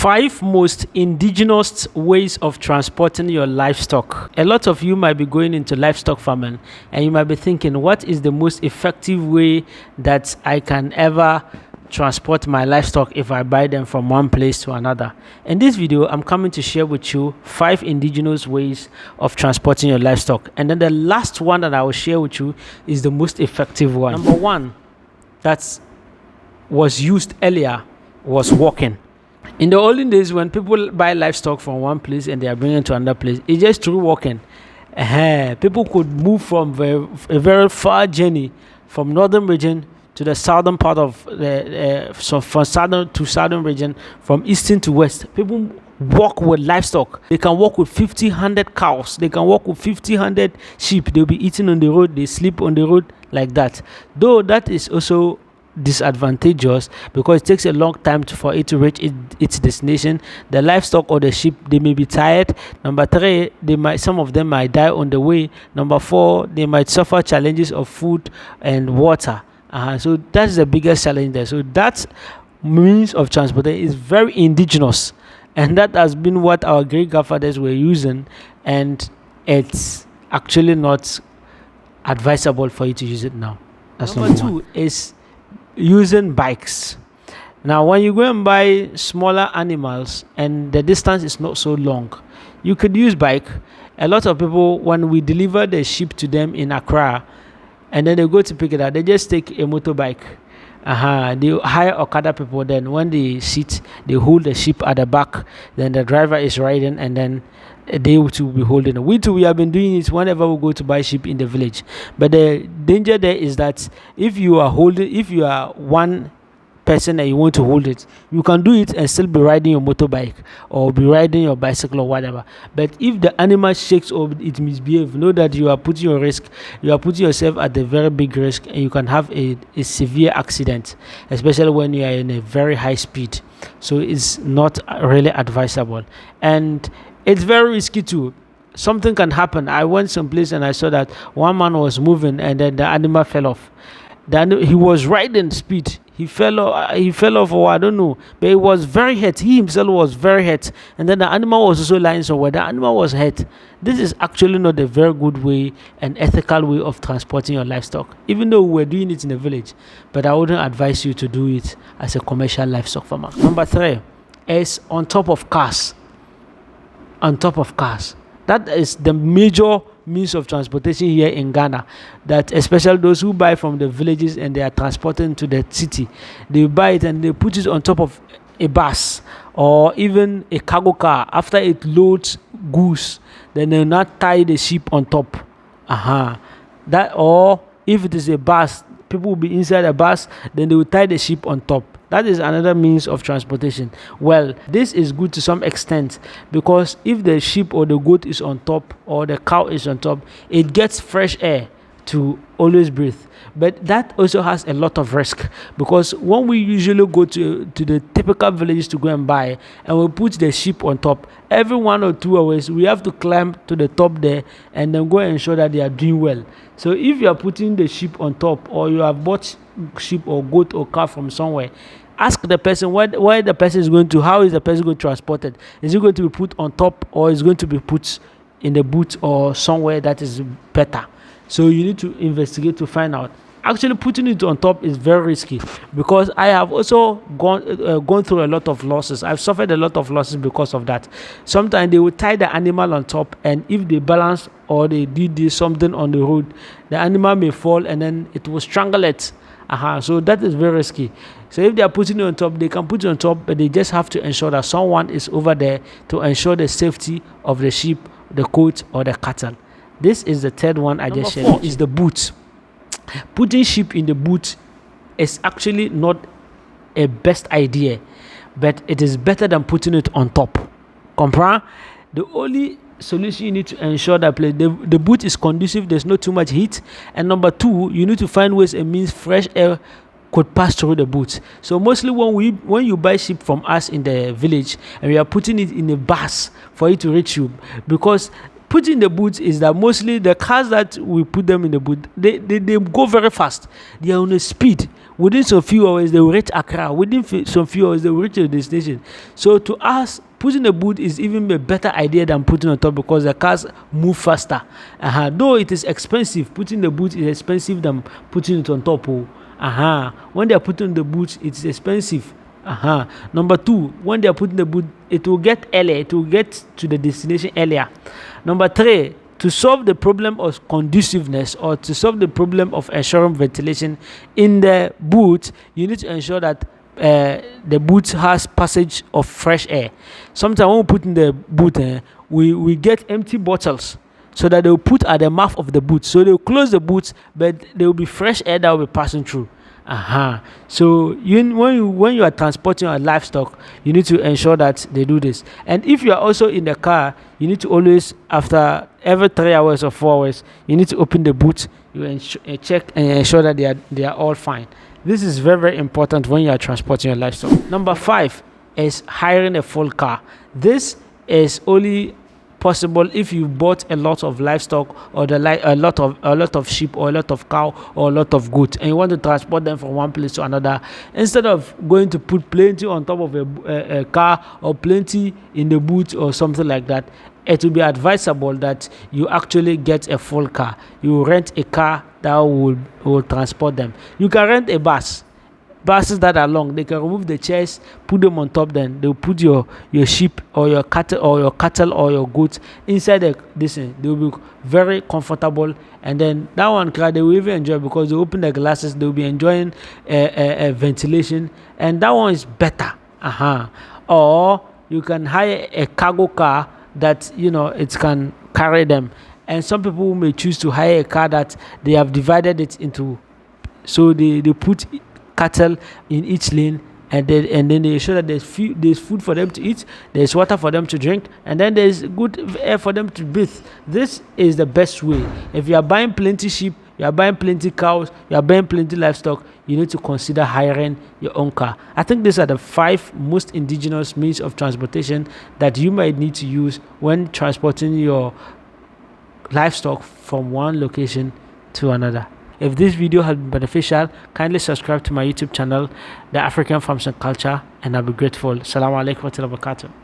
5 most indigenous ways of transporting your livestock. A lot of you might be going into livestock farming and you might be thinking, what is the most effective way that I can ever transport my livestock if I buy them from one place to another? In this video, I'm coming to share with you 5 indigenous ways of transporting your livestock. And then the last one that I will share with you is the most effective one. Number 1 that was used earlier was walking. In the olden days, when people buy livestock from one place and they are bringing it to another place, it's just through walking. People could move from a very far journey from northern region to the southern part of so from southern to southern region, from eastern to west. People walk with livestock. They can walk with 100 cows. They can walk with 100 sheep. They'll be eating on the road. They sleep on the road like that. Though that is also disadvantageous because it takes a long time for it to reach its destination. The livestock or the sheep, they may be tired. Number 3, some of them might die on the way. Number 4, they might suffer challenges of food and water. So that's the biggest challenge there. So that means of transportation is very indigenous, and that has been what our great grandfathers were using, and it's actually not advisable for you to use it now. That's number 2 is using bikes. Now, when you go and buy smaller animals and the distance is not so long, you could use bike. A lot of people, when we deliver the sheep to them in Accra and then they go to pick it up, they just take a motorbike. They hire Okada people. Then when they sit, they hold the sheep at the back, then the driver is riding, and then they too will be holding it. We have been doing it whenever we go to buy sheep in the village. But the danger there is that if you are one person and you want to hold it, you can do it and still be riding your motorbike or be riding your bicycle or whatever. But if the animal shakes or it misbehaves, know that you are putting yourself at a very big risk, and you can have a severe accident, especially when you are in a very high speed. So it's not really advisable, and it's very risky too. Something can happen. I went someplace and I saw that one man was moving and then the animal fell off. He was riding speed. He fell off, or I don't know, but he was very hurt. He himself was very hurt, and then the animal was also lying somewhere. The animal was hurt. This is actually not a very good way and ethical way of transporting your livestock, even though we're doing it in the village. But I wouldn't advise you to do it as a commercial livestock farmer. Number 3 is on top of cars. On top of cars. That is the major means of transportation here in Ghana, that especially those who buy from the villages and they are transporting to the city, they buy it and they put it on top of a bus or even a cargo car. After it loads goods, then they will not tie the sheep on top. That, or if it is a bus, people will be inside a bus, then they will tie the sheep on top. That is another means of transportation. Well, this is good to some extent, because if the sheep or the goat is on top or the cow is on top, it gets fresh air to always breathe. But that also has a lot of risk, because when we usually go to the typical villages to go and buy, and we put the sheep on top, every 1 or 2 hours we have to climb to the top there and then go and ensure that they are doing well. So if you are putting the sheep on top, or you have bought sheep or goat or cow from somewhere, ask the person where the person is going to. How is the person going to transport it? Is it going to be put on top, or is it going to be put in the boot or somewhere that is better? So you need to investigate to find out. Actually, putting it on top is very risky, because I have also gone through a lot of losses. I've suffered a lot of losses because of that. Sometimes they will tie the animal on top, and if they balance or they did something on the road, the animal may fall and then it will strangle it. So that is very risky. So if they are putting it on top, they can put it on top, but they just have to ensure that someone is over there to ensure the safety of the sheep, the goat, or the cattle. This is the 3rd one I just shared, is the boot. Putting sheep in the boot is actually not a best idea, but it is better than putting it on top. Comprehend? The only solution, you need to ensure that the boot is conducive, there's not too much heat, and number 2, you need to find ways and means fresh air could pass through the boots. So mostly when you buy sheep from us in the village, and we are putting it in a bus for it to reach you, because putting the boots is that mostly the cars that we put them in the boot, they go very fast. They are on a speed. within some few hours they will reach Accra. Within some few hours they will reach the destination. So to us, putting the boot is even a better idea than putting on top, because the cars move faster. Though it is expensive, putting the boot is expensive than putting it on top. When they are putting the boot, it's expensive. Number two, when they are putting the boot, it will get earlier. It will get to the destination earlier. Number three, to solve the problem of conduciveness, or to solve the problem of ensuring ventilation in the boot, you need to ensure that the boot has passage of fresh air. Sometimes when we put in the boot, we get empty bottles, so that they will put at the mouth of the boot. So they will close the boot, but there will be fresh air that will be passing through. So when you are transporting your livestock, you need to ensure that they do this. And if you are also in the car, you need to always, after every 3 hours or 4 hours, you need to open the boot. You check and ensure that they are all fine. This is very, very important when you are transporting your livestock. Number 5 is hiring a full car. This is only possible if you bought a lot of livestock, or a lot of sheep, or a lot of cow, or a lot of goat, and you want to transport them from one place to another. Instead of going to put plenty on top of a car, or plenty in the boot or something like that, it will be advisable that you actually get a full car. You rent a car that will transport them. You can rent a bus. Buses that are long, they can remove the chairs, put them on top, then they'll put your sheep or your cattle or your goats inside this thing. They'll be very comfortable, and then that one they will even enjoy, because they open the glasses, they'll be enjoying ventilation, and that one is better. Or you can hire a cargo car that it can carry them, and some people may choose to hire a car that they have divided it into, so they put cattle in each lane, and then they ensure that there's food for them to eat, there's water for them to drink, and then there's good air for them to breathe. This is the best way. If you are buying plenty sheep, you are buying plenty cows, you are buying plenty livestock, you need to consider hiring your own car. I think these are the 5 most indigenous means of transportation that you might need to use when transporting your livestock from one location to another. If this video has been beneficial, kindly subscribe to my YouTube channel, The African Farms and Culture, and I'll be grateful. Assalamu alaikum wa rahmatullahi wa barakatuh.